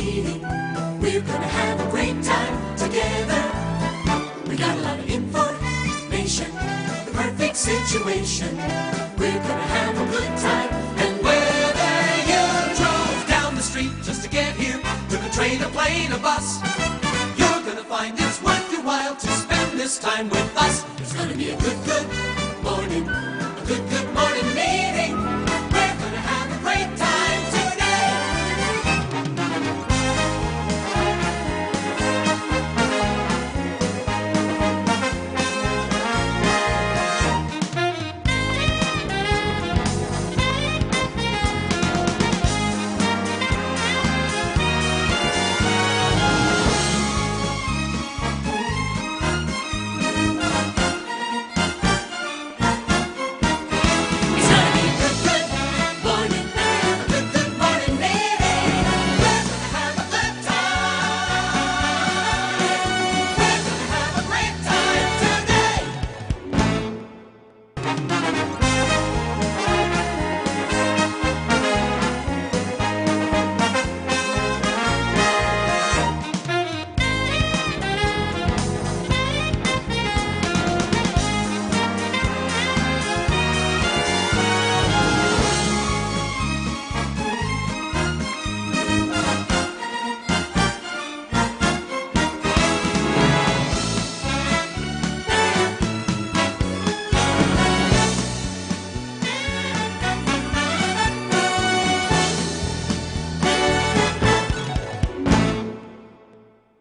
meeting. We're gonna have a great time together. We got a lot of information, the perfect situation. We're gonna have a good time. And whether you drove down the street just to get here, took a train, a plane, a bus, you're gonna find it's worth your while to spend this time with us. It's gonna be a good morning, a good morning meeting.